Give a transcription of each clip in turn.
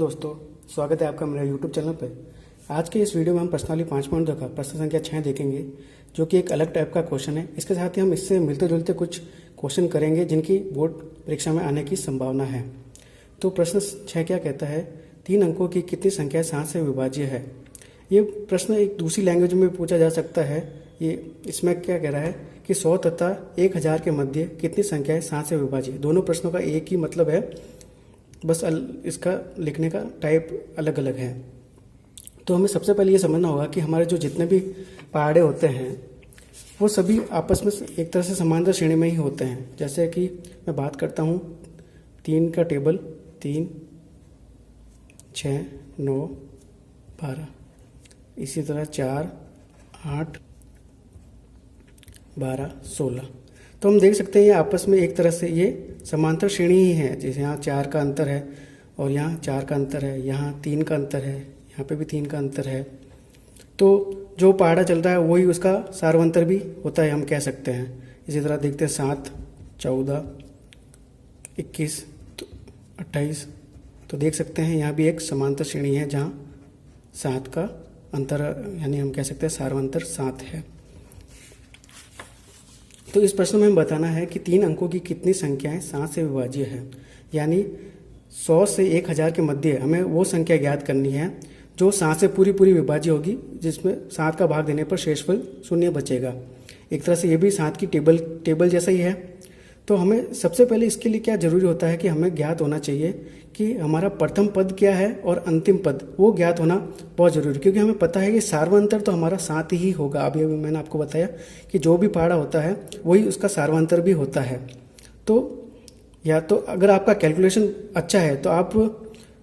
दोस्तों, स्वागत है आपका मेरे YouTube चैनल पर। आज के इस वीडियो में हम प्रश्नावली 5.2 का प्रश्न संख्या 6 देखेंगे, जो कि एक अलग टाइप का क्वेश्चन है। इसके साथ ही हम इससे मिलते जुलते कुछ क्वेश्चन करेंगे जिनकी बोर्ड परीक्षा में आने की संभावना है। तो प्रश्न 6 क्या कहता है, 3 अंकों की कितनी संख्या 7 से विभाज्य है। ये प्रश्न एक दूसरी लैंग्वेज में पूछा जा सकता है। ये इसमें क्या कह रहा है कि 100 तथा 1000 के मध्य कितनी संख्याएं 7 से विभाज्य। दोनों प्रश्नों का एक ही मतलब है, बस इसका लिखने का टाइप अलग अलग है। तो हमें सबसे पहले ये समझना होगा कि हमारे जो जितने भी पहाड़े होते हैं वो सभी आपस में एक तरह से समांतर श्रेणी में ही होते हैं। जैसे कि मैं बात करता हूँ 3 का टेबल, 3, 6, 9, 12, इसी तरह 4, 8, 12, 16। तो हम देख सकते हैं ये आपस में एक तरह से ये समांतर श्रेणी ही है। जैसे यहाँ 4 का अंतर है और यहाँ 4 का अंतर है, यहाँ 3 का अंतर है, यहाँ पे भी 3 का अंतर है। तो जो पहाड़ा चल रहा है वही उसका सार्वंतर भी होता है, हम कह सकते हैं। इसी तरह देखते हैं 7, 14, 21, 28। तो देख सकते हैं यहाँ भी एक समांतर श्रेणी है जहाँ 7 का अंतर, यानी हम कह सकते हैं सार्वंतर 7 है। तो इस प्रश्न में हमें बताना है कि 3 अंकों की कितनी संख्याएं 7 से विभाज्य है। यानी 100 से 1000 के मध्य हमें वो संख्या ज्ञात करनी है जो 7 से पूरी विभाज्य होगी, जिसमें 7 का भाग देने पर शेषफल 0 बचेगा। एक तरह से ये भी 7 की टेबल जैसा ही है। तो हमें सबसे पहले इसके लिए क्या जरूरी होता है कि हमें ज्ञात होना चाहिए कि हमारा प्रथम पद क्या है और अंतिम पद, वो ज्ञात होना बहुत जरूरी है। क्योंकि हमें पता है कि सार्वंतर तो हमारा 7 ही होगा। अभी मैंने आपको बताया कि जो भी पहाड़ा होता है वही उसका सार्वंतर भी होता है। तो या तो अगर आपका कैलकुलेशन अच्छा है तो आप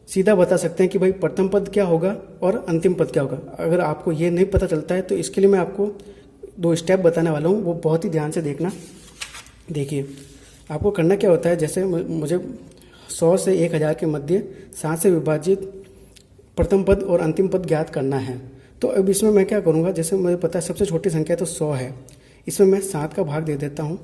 सीधा बता सकते हैं कि भाई प्रथम पद क्या होगा और अंतिम पद क्या होगा। अगर आपको ये नहीं पता चलता है तो इसके लिए मैं आपको 2 स्टेप बताने वाला हूँ, वो बहुत ही ध्यान से देखना। देखिए आपको करना क्या होता है, जैसे मुझे 100 से 1000 के मध्य 7 से विभाजित प्रथम पद और अंतिम पद ज्ञात करना है। तो अब इसमें मैं क्या करूँगा, जैसे मुझे पता है सबसे छोटी संख्या तो 100 है, इसमें मैं 7 का भाग दे देता हूँ।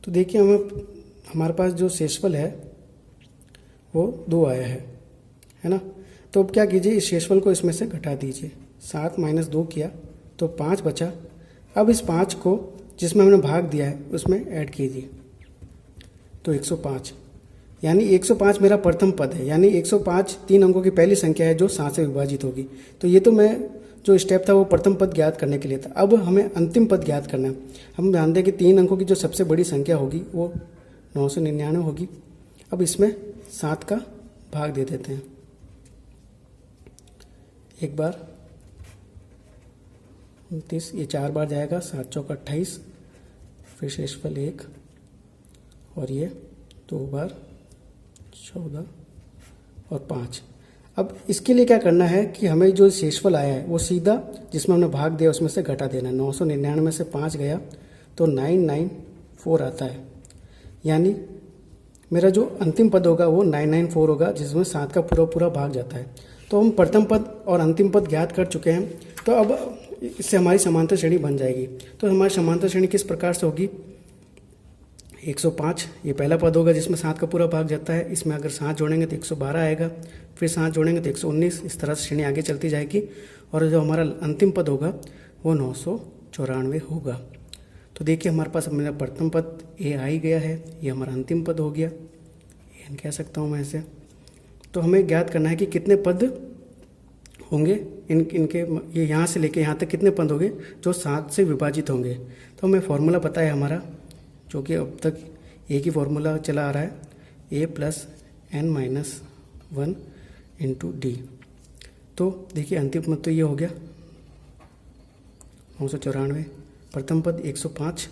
तो देखिए हमारे पास जो शेषफल है वो 2 आया है ना। तो अब क्या कीजिए, इस शेषफल को इसमें से घटा दीजिए। 7 - 2 किया तो 5 बचा। अब इस 5 को जिसमें हमने भाग दिया है उसमें ऐड कीजिए तो 105, यानी 105 मेरा प्रथम पद है। यानी 105 3 अंकों की पहली संख्या है जो 7 से विभाजित होगी। तो ये तो मैं जो स्टेप था वो प्रथम पद ज्ञात करने के लिए था। अब हमें अंतिम पद ज्ञात करना है। हम ध्यान दें कि 3 अंकों की जो सबसे बड़ी संख्या होगी वो 999 होगी। अब इसमें 7 का भाग दे देते हैं एक बार, 29, ये 4 बार जाएगा, 7 चौक 28, फिर शेषफल 1 और ये 2 बार 14 और 5। अब इसके लिए क्या करना है कि हमें जो शेषफल आया है वो सीधा जिसमें हमने भाग दिया उसमें से घटा देना है। 999 में से 5 गया तो 994 आता है। यानी मेरा जो अंतिम पद होगा वो 994 होगा, जिसमें 7 का पूरा भाग जाता है। तो हम प्रथम पद और अंतिम पद ज्ञात कर चुके हैं। तो अब इससे हमारी समांतर श्रेणी बन जाएगी। तो हमारी समांतर श्रेणी किस प्रकार से होगी, 105 ये पहला पद होगा जिसमें 7 का पूरा भाग जाता है। इसमें अगर 7 जोड़ेंगे तो 112 आएगा, फिर 7 जोड़ेंगे तो 119। इस तरह से श्रेणी आगे चलती जाएगी और जो हमारा अंतिम पद होगा वो 994 होगा। तो देखिए हमारे पास मेरा प्रथम पद ए आ ही गया है, ये हमारा अंतिम पद हो गया, एन कह सकता हूँ मैं ऐसे। तो हमें ज्ञात करना है कि कितने पद होंगे इनके, ये यहाँ से लेके यहाँ तक कितने पद होंगे जो 7 से विभाजित होंगे। तो हमें फॉर्मूला पता है हमारा, जो कि अब तक एक ही फॉर्मूला चला आ रहा है, a + n - 1 × d। तो देखिए अंतिम पद तो ये हो गया 994, प्रथम पद 105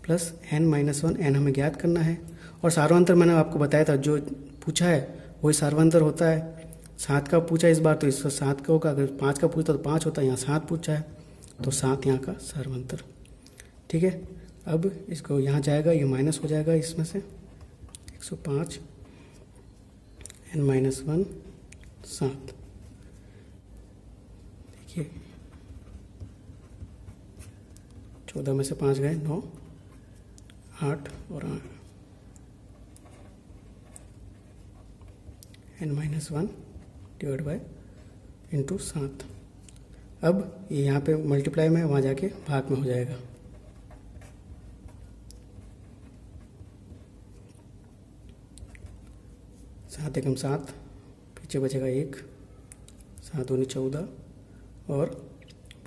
+ n - 1, n हमें ज्ञात करना है। और सार्वंतर मैंने आपको बताया था, जो पूछा है वही सार्वंतर होता है। 7 का पूछा इस बार तो इसका 7 का होगा, अगर 5 का पूछता तो 5 होता है, यहाँ 7 पूछा है तो 7 यहाँ का सार्वंतर। ठीक है, अब इसको यहाँ जाएगा, ये माइनस हो जाएगा इसमें से 105 n - 1 7। ये 14 में से 5 गए 9, 8 और 8 n-1 डिवाइड बाय इंटू 7। अब ये यहाँ पे मल्टीप्लाई में, वहाँ जाके भाग में हो जाएगा। 7 एकम 7, पीछे बचेगा 1, 7 दूनी 14 और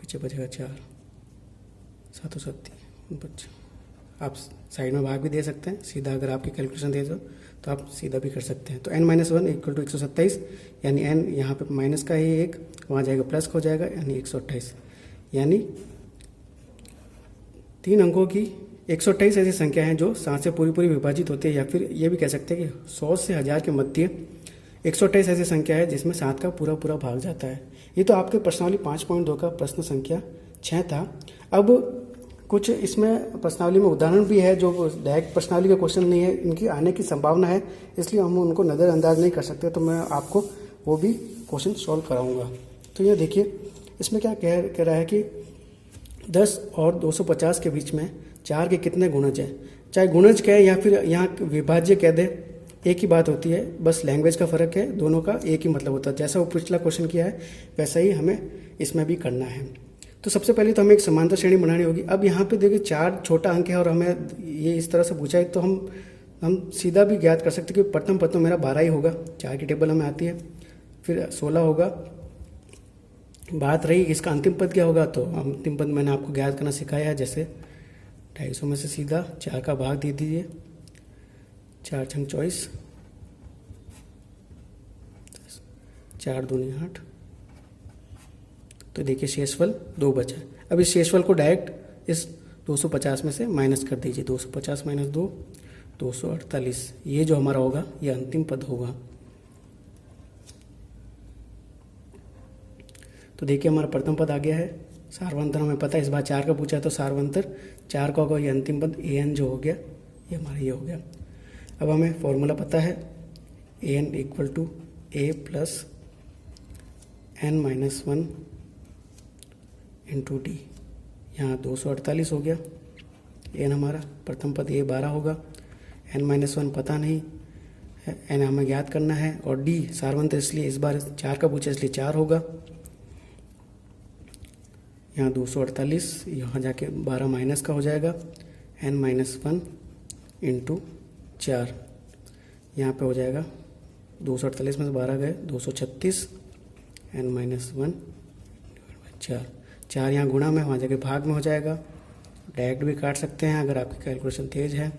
पीछे बचेगा 4, 7 7 25। आप साइड में भाग भी दे सकते हैं सीधा, अगर आपकी कैलकुलेशन दे दो तो आप सीधा भी कर सकते हैं। तो n-1 इक्वल टू 127, यानी n यहाँ पे माइनस का ही 1, वहाँ जाएगा प्लस हो जाएगा, यानी 128। यानी 3 अंकों की 128 ऐसी संख्या हैं जो 7 से पूरी पूरी विभाजित होती है, या फिर ये भी कह सकते हैं कि 100 से 1000 के मध्य 128 ऐसी संख्या है जिसमें 7 का पूरा पूरा भाग जाता है। ये तो आपके प्रश्नावली 5.2 का प्रश्न संख्या 6 था। अब कुछ इसमें प्रश्नावली में उदाहरण भी है जो डायरेक्ट प्रश्नावली का क्वेश्चन नहीं है, इनकी आने की संभावना है, इसलिए हम उनको नज़रअंदाज नहीं कर सकते, तो मैं आपको वो भी क्वेश्चन सॉल्व कराऊंगा। तो ये देखिए इसमें क्या कह रहा है कि 10 और 250 के बीच में 4 के कितने गुणज हैं। चाहे गुणज कहे या फिर यहाँ विभाज्य कह दे, एक ही बात होती है, बस लैंग्वेज का फ़र्क है, दोनों का एक ही मतलब होता है। जैसा वो पिछला क्वेश्चन किया है वैसा ही हमें इसमें भी करना है। तो सबसे पहले तो हमें एक समांतर श्रेणी बनानी होगी। अब यहाँ पे देखिए 4 छोटा अंक है और हमें ये इस तरह से पूछा है, तो हम सीधा भी ज्ञात कर सकते हैं कि प्रथम पद तो मेरा 12 ही होगा, 4 की टेबल हमें आती है, फिर 16 होगा। बात रही इसका अंतिम पद क्या होगा, तो अंतिम पद मैंने आपको ज्ञात करना सिखाया है। जैसे 250 में से सीधा 4 का भाग दे दीजिए, 4 छंग 24, 4 दूनी 8। तो देखिए शेषफल 2 बचा। अब इस शेषफल को डायरेक्ट इस 250 में से माइनस कर दीजिए, 250 माइनस 2, 248। ये जो हमारा होगा ये अंतिम पद होगा। तो देखिए हमारा प्रथम पद आ गया है। सार्वंतर हमें पता है, इस बार 4 का पूछा है तो सार्वंतर 4 का होगा, ये अंतिम पद an जो हो गया ये हमारा ये हो गया। अब हमें फॉर्मूला पता है, an equal to a plus n-1 into d. यहाँ 248 हो गया। n हमारा प्रथम पद a 12 होगा, n-1 पता नहीं है, n हमें ज्ञात करना है, और d सार्वंतर इसलिए इस बार 4 का पूछा इसलिए 4 होगा। यहाँ 248, यहाँ जाके 12 माइनस का हो जाएगा, n-1 इंटू 4। यहाँ पे हो जाएगा 248 में से 12 गए 236, n-1 4। 4 यहाँ गुणा में, वहाँ जाके भाग में हो जाएगा। डायरेक्ट भी काट सकते हैं अगर आपकी कैलकुलेशन तेज है।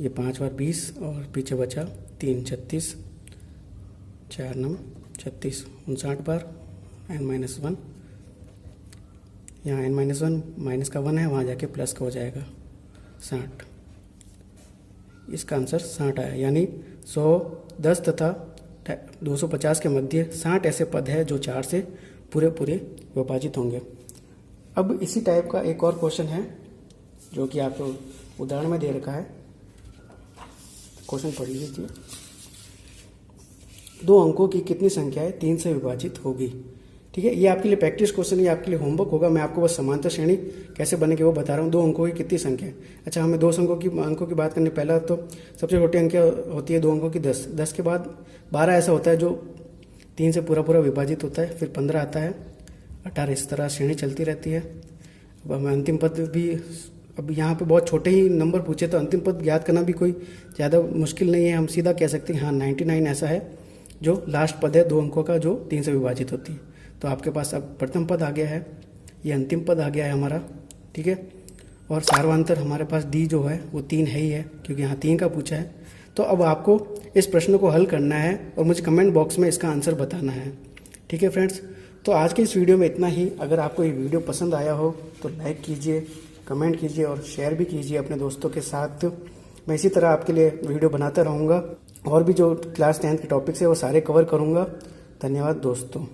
ये 5 बार 20 और पीछे बचा 3 36, 4 9 36, 59 बार n-1। यहाँ n-1 माइनस का 1 है, वहाँ जाके प्लस का हो जाएगा 60। इसका आंसर 60 आया। यानी 110 तथा 250 के मध्य 60 ऐसे पद है जो 4 से पूरे पूरे विभाजित होंगे। अब इसी टाइप का एक और क्वेश्चन है जो कि आपको उदाहरण में दे रखा है। क्वेश्चन पढ़ लीजिए। 2 अंकों की कितनी संख्याएं 3 से विभाजित होगी। ठीक है, ये आपके लिए प्रैक्टिस क्वेश्चन, ये आपके लिए होमवर्क होगा। मैं आपको बस समांतर श्रेणी कैसे बनेगी वो बता रहा हूँ। 2 अंकों की कितनी संख्या है। अच्छा, हमें 2 अंकों की बात करनी। पहला तो सबसे छोटी अंक होती है 2 अंकों की 10। 10 के बाद 12 ऐसा होता है जो 3 से पूरा पूरा विभाजित होता है, फिर 15 आता है, 18, इस तरह श्रेणी चलती रहती है। अब हमें अंतिम पद भी, अब यहाँ पे बहुत छोटे ही नंबर पूछे तो अंतिम पद ज्ञात करना भी कोई ज़्यादा मुश्किल नहीं है। हम सीधा कह सकते हैं हाँ 99 ऐसा है जो लास्ट पद है 2 अंकों का जो 3 से विभाजित होती है। तो आपके पास अब प्रथम पद आ गया है, ये अंतिम पद आ गया है हमारा। ठीक है, और सार्वंतर हमारे पास डी जो है वो 3 है ही है, क्योंकि यहाँ 3 का पूछा है। तो अब आपको इस प्रश्न को हल करना है और मुझे कमेंट बॉक्स में इसका आंसर बताना है। ठीक है फ्रेंड्स, तो आज के इस वीडियो में इतना ही। अगर आपको ये वीडियो पसंद आया हो तो लाइक कीजिए, कमेंट कीजिए और शेयर भी कीजिए अपने दोस्तों के साथ। मैं इसी तरह आपके लिए वीडियो बनाता रहूँगा और भी जो क्लास 10 के टॉपिक्स है वो सारे कवर करूँगा। धन्यवाद दोस्तों।